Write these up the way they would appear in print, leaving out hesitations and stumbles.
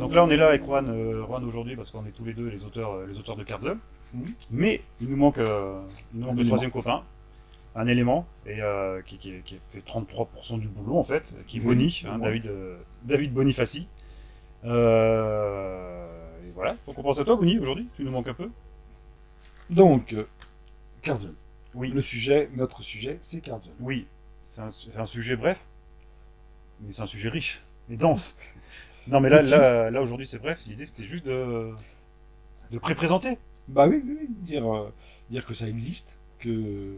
Donc là, on est là avec Juan aujourd'hui parce qu'on est tous les deux les auteurs de Cardzone. Mais il nous manque le troisième copain, un élément, et qui fait 33% du boulot en fait, qui est Boni, David Bonifaci. Et voilà, donc on pense à toi Boni aujourd'hui, tu nous manques un peu. Donc, Cardzone. Oui. Notre sujet, c'est Cardzone. Oui, c'est un sujet bref, mais c'est un sujet riche et dense. Non mais là aujourd'hui c'est bref, l'idée c'était juste de pré-présenter. Bah oui, dire que ça existe, que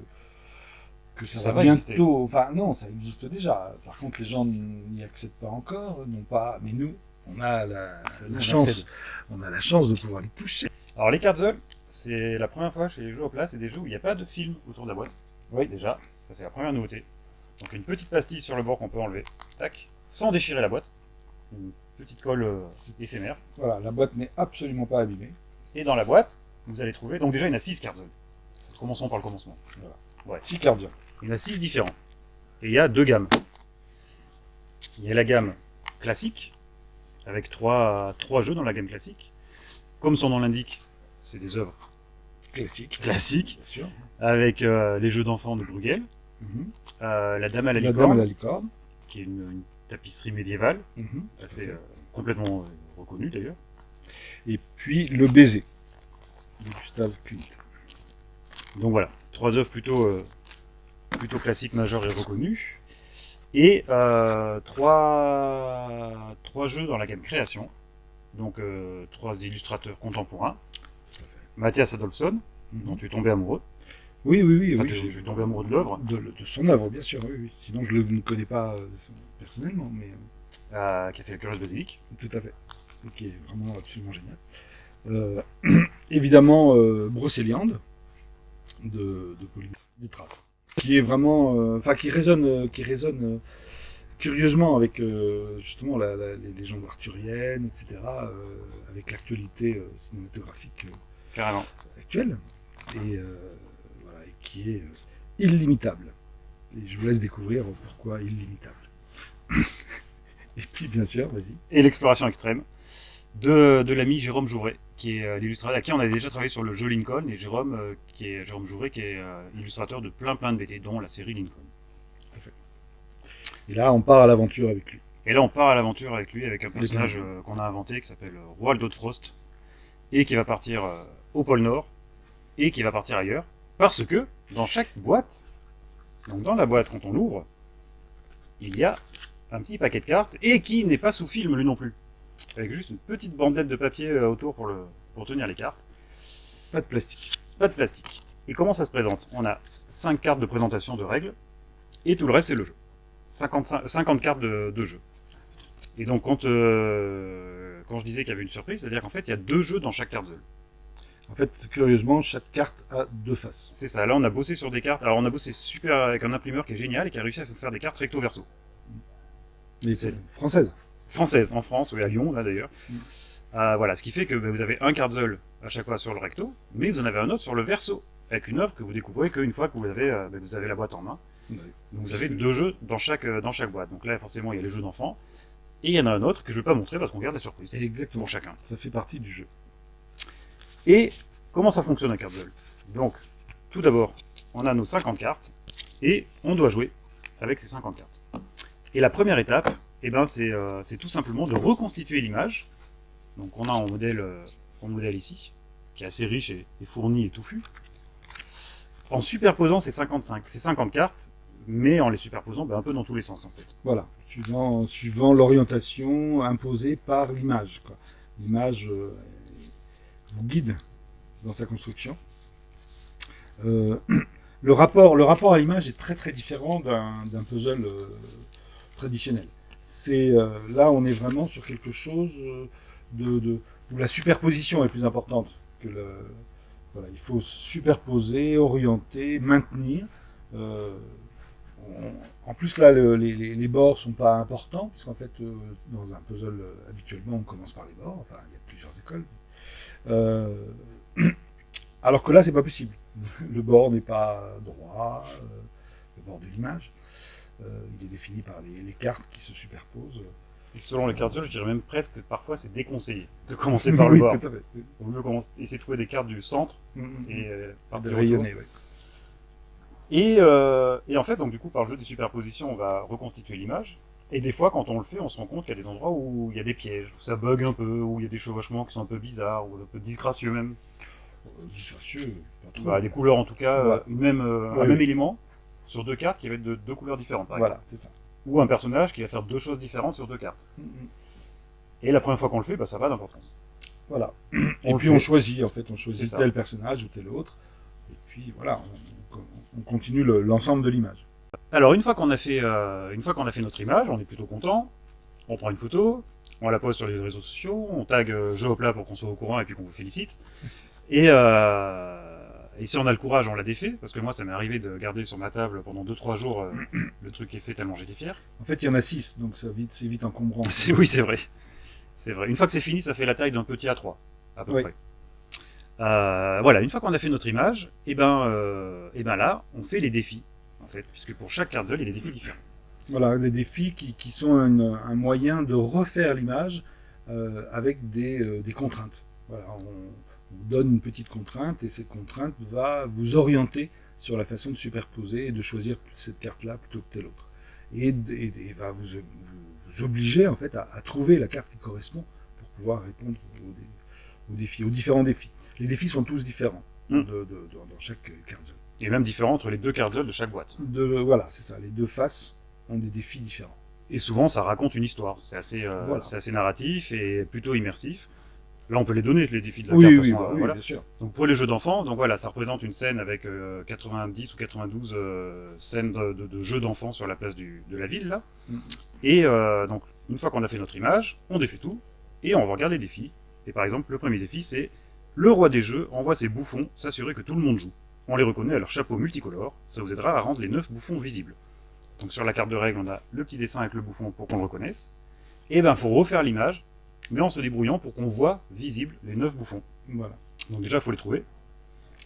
ça va exister. bientôt. Enfin non, ça existe déjà. Par contre, les gens n'y accèdent pas encore, non pas. Mais nous, on a la chance, on a la chance de pouvoir les toucher. Alors les Cardzone, c'est la première fois chez les jeux au plat, c'est des jeux où il n'y a pas de film autour de la boîte. Oui. Déjà, ça c'est la première nouveauté. Donc une petite pastille sur le bord qu'on peut enlever, tac, sans déchirer la boîte. Une petite colle éphémère. Voilà, la boîte n'est absolument pas abîmée. Et dans la boîte, vous allez trouver. Donc déjà, il y en a 6 Cardzone. Commençons par le commencement. Voilà. Ouais. 6 Cardzone. Il y en a 6 différents. Et il y a 2 gammes. Il y a la gamme classique, avec 3 jeux dans la gamme classique. Comme son nom l'indique, c'est des œuvres classiques, bien sûr, avec les jeux d'enfants de Bruegel, la Dame à la licorne, qui est une tapisserie médiévale, assez complètement reconnue d'ailleurs. Et puis le baiser de Gustav Klimt. Donc voilà, 3 œuvres plutôt classiques, majeures et reconnues. Et 3 jeux dans la gamme création. Donc 3 illustrateurs contemporains. Mathias Adolphson, dont tu es tombé amoureux. Oui. Enfin, je suis tombé amoureux de l'œuvre. De son œuvre, bien sûr, oui. Sinon, je ne le connais pas personnellement, mais... qui a fait La Curieuse Basilique. Tout à fait. Et qui est vraiment absolument génial. Évidemment, Brocéliande, de Pauline Détrave, qui est vraiment... qui résonne curieusement avec justement les légendes arthuriennes, etc., avec l'actualité cinématographique carrément actuelle, et voilà, et qui est illimitable. Et je vous laisse découvrir pourquoi illimitable. Et puis bien sûr, vas-y. Et l'exploration extrême de l'ami Jérôme Jouret, qui est l'illustrateur, à qui on avait déjà travaillé sur le jeu Lincoln, et Jérôme Jouret, qui est illustrateur de plein de BD, dont la série Lincoln. Tout à fait. Et là, on part à l'aventure avec lui. Et là, on part à l'aventure avec lui, avec un personnage qu'on a inventé, qui s'appelle Roald Frost, et qui va partir au pôle Nord, et qui va partir ailleurs, parce que dans chaque boîte, donc dans la boîte, quand on l'ouvre, il y a un petit paquet de cartes, et qui n'est pas sous film lui non plus, avec juste une petite bandelette de papier autour pour tenir les cartes. Pas de plastique. Pas de plastique. Et comment ça se présente? On a 5 cartes de présentation de règles, et tout le reste c'est le jeu. 50 cartes de jeu. Et donc quand je disais qu'il y avait une surprise, c'est-à-dire qu'en fait il y a 2 jeux dans chaque carte. En fait, curieusement, chaque carte a 2 faces. C'est ça, là on a bossé sur des cartes, alors on a bossé super avec un imprimeur qui est génial et qui a réussi à faire des cartes recto verso. Mais c'est française. Française, en France, oui, à Lyon là d'ailleurs. Voilà, ce qui fait que vous avez un Cardzone à chaque fois sur le recto, mais vous en avez un autre sur le verso, avec une œuvre que vous découvrez qu'une fois que vous avez la boîte en main. Donc vous avez 2 jeux dans chaque boîte. Donc là forcément il y a les jeux d'enfants, et il y en a un autre que je ne vais pas montrer parce qu'on garde la surprise. Exactement. Pour chacun. Ça fait partie du jeu. Et comment ça fonctionne un Cardzone? Donc, tout d'abord, on a nos 50 cartes, et on doit jouer avec ces 50 cartes. Et la première étape, c'est tout simplement de reconstituer l'image. Donc on a en modèle ici, qui est assez riche et fourni et touffu, en superposant ces 50 cartes, mais en les superposant un peu dans tous les sens en fait. Voilà, suivant l'orientation imposée par l'image. L'image vous guide dans sa construction. Le rapport à l'image est très très différent d'un puzzle traditionnel. Là on est vraiment sur quelque chose où la superposition est plus importante que voilà, il faut superposer, orienter, maintenir. En plus là les bords sont pas importants puisqu'en fait dans un puzzle habituellement on commence par les bords, enfin il y a plusieurs écoles. Alors que là c'est pas possible. Le bord n'est pas droit, le bord de l'image. Il est défini par les cartes qui se superposent. Et selon les cartes, je dirais même presque que parfois c'est déconseillé de commencer par le Oui, bord. tout à fait. Oui. Il vaut mieux essayer de trouver des cartes du centre et De partir autour. rayonner, oui. Et en fait, donc du coup, par le jeu des superpositions, on va reconstituer l'image. Et des fois, quand on le fait, on se rend compte qu'il y a des endroits où il y a des pièges, où ça bug un peu, où il y a des chevauchements qui sont un peu bizarres, ou un peu disgracieux même. Disgracieux, pas trop. Bah, des couleurs en tout cas, Voilà. un Ouais, même oui. élément sur deux cartes qui va être de deux couleurs différentes, par Voilà, exemple. c'est ça. Ou un personnage qui va faire deux choses différentes sur deux cartes. Et la première fois qu'on le fait, bah, ça va d'importance. Voilà. On Et le puis fait. on choisit, en fait, on C'est choisit ça. tel personnage ou tel autre. Et puis voilà, on continue l'ensemble de l'image. Alors une fois qu'on a fait notre image, on est plutôt content. On prend une photo, on la pose sur les réseaux sociaux, on tag Jeu au plat pour qu'on soit au courant et puis qu'on vous félicite. Et si on a le courage, on la défait, parce que moi ça m'est arrivé de garder sur ma table pendant 2-3 jours le truc est fait tellement j'étais fier. En fait, il y en a 6, donc c'est vite encombrant. Oui, c'est vrai. C'est vrai. Une fois que c'est fini, ça fait la taille d'un petit A3, à peu Oui. près. Voilà, une fois qu'on a fait notre image, et ben là, on fait les défis, en fait, puisque pour chaque carte il y a des défis différents. Voilà, les défis qui sont un moyen de refaire l'image avec des contraintes. Voilà, on vous donne une petite contrainte et cette contrainte va vous orienter sur la façon de superposer et de choisir cette carte-là plutôt que telle autre. Et va vous obliger en fait à trouver la carte qui correspond pour pouvoir répondre aux défis, aux différents défis. Les défis sont tous différents dans chaque carte. Et même différent entre les deux cartes de chaque boîte. Voilà, c'est ça. Les deux faces ont des défis différents. Et souvent, ça raconte une histoire. C'est assez, Voilà. c'est assez narratif et plutôt immersif. Là, on peut les donner, les défis de la Oui, carte. oui, de toute façon, oui, voilà. bien sûr. Donc pour les jeux d'enfants, donc voilà, ça représente une scène avec 90 ou 92 scènes de jeux d'enfants sur la place de la ville, là. Et donc, une fois qu'on a fait notre image, on défait tout, et on regarde les défis. Et par exemple, le premier défi, c'est le roi des jeux envoie ses bouffons s'assurer que tout le monde joue. On les reconnaît à leur chapeau multicolore, ça vous aidera à rendre les 9 bouffons visibles. Donc sur la carte de règle, on a le petit dessin avec le bouffon pour qu'on le reconnaisse. Et ben, il faut refaire l'image, mais en se débrouillant pour qu'on voit visible les 9 bouffons. Voilà. Donc déjà, il faut les trouver.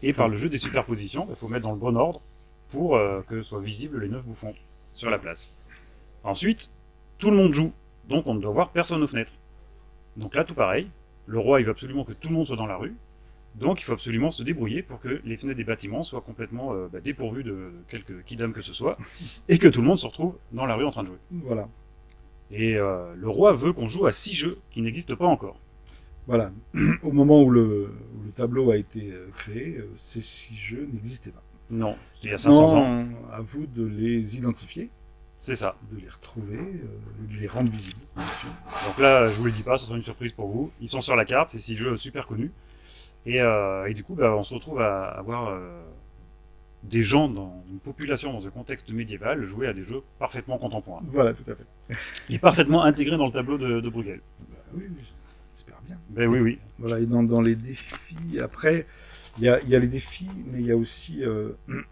Et par le jeu des superpositions, il faut mettre dans le bon ordre pour que soient visibles les 9 bouffons sur la place. Ensuite, tout le monde joue, donc on ne doit voir personne aux fenêtres. Donc là, tout pareil, le roi il veut absolument que tout le monde soit dans la rue, donc il faut absolument se débrouiller pour que les fenêtres des bâtiments soient complètement dépourvues de quelque kidam que ce soit, et que tout le monde se retrouve dans la rue en train de jouer. Voilà. Et le roi veut qu'on joue à 6 jeux qui n'existent pas encore. Voilà. Au moment où le tableau a été créé, ces 6 jeux n'existaient pas. Non, c'était il y a 500 ans. Non, à vous de les identifier, C'est ça. de les retrouver, et de les rendre visibles, bien sûr. Donc là, je vous le dis pas, ce sera une surprise pour vous. Ils sont sur la carte, c'est 6 jeux super connus. Et du coup, on se retrouve à avoir des gens dans une population dans un contexte médiéval jouer à des jeux parfaitement contemporains. Voilà, tout à fait. Et parfaitement intégrés dans le tableau de Bruegel. Bah, oui, j'espère bien. Ben oui, oui. Voilà, et dans les défis, après, il y a les défis, mais il y a aussi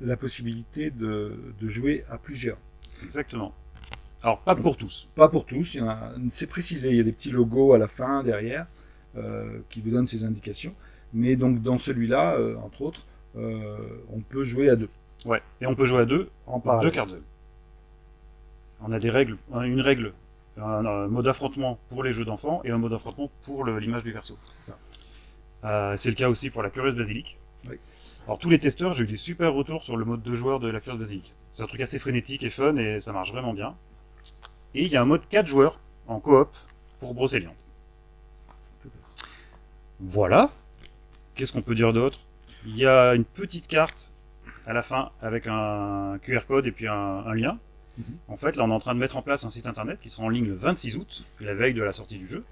la possibilité de jouer à plusieurs. Exactement. Alors, pas pour tous. Pas pour tous, c'est précisé, il y a des petits logos à la fin, derrière, qui vous donnent ces indications. Mais donc dans celui-là, entre autres, on peut jouer à 2. Ouais. Et on peut jouer à 2 En pour parallèle. 2 cartes. On a des règles, une règle, un mode affrontement pour les jeux d'enfants et un mode affrontement pour l'image du verso. C'est ça. C'est le cas aussi pour la Curieuse Basilique. Oui. Alors tous les testeurs, j'ai eu des super retours sur le mode de joueur de la Curieuse Basilique. C'est un truc assez frénétique et fun et ça marche vraiment bien. Et il y a un mode 4 joueurs en coop pour Brocéliande. Voilà. Qu'est-ce qu'on peut dire d'autre? Il y a une petite carte à la fin avec un QR code et puis un lien. En fait, là, on est en train de mettre en place un site internet qui sera en ligne le 26 août, la veille de la sortie du jeu.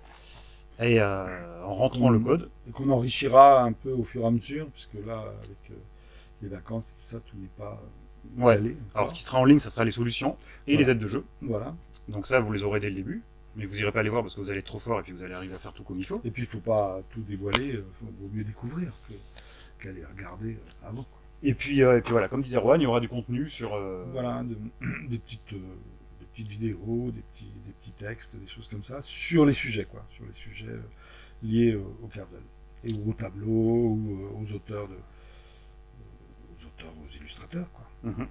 Et en rentrant le code. Et qu'on enrichira un peu au fur et à mesure, puisque là, avec les vacances et tout ça, tout n'est pas calé. Alors, ce qui sera en ligne, ça sera les solutions et les aides de jeu. Voilà. Donc ça, vous les aurez dès le début. Mais vous irez pas les voir parce que vous allez être trop fort et puis vous allez arriver à faire tout comme il faut. Et puis, il ne faut pas tout dévoiler, vaut mieux découvrir qu'aller regarder avant. Et puis voilà, comme disait Rohan, il y aura du contenu sur... Voilà, des petites vidéos, des petits textes, des choses comme ça, sur les sujets, quoi, sur les sujets liés au Kerzel. Et au tableau, ou aux auteurs, aux illustrateurs, quoi. Mhm.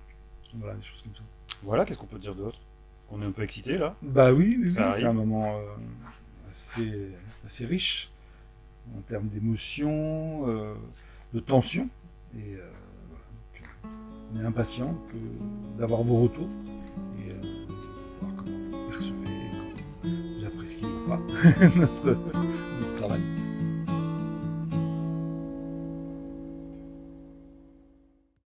Voilà, des choses comme ça. Voilà, qu'est-ce qu'on peut dire d'autre? qu'on est un peu excité là. Bah oui, oui, Ça oui, arrive. c'est un moment assez riche en termes d'émotion, de tension. Et voilà. On est impatient d'avoir vos retours et voir comment vous percevez, comment vous appréciez ou pas notre,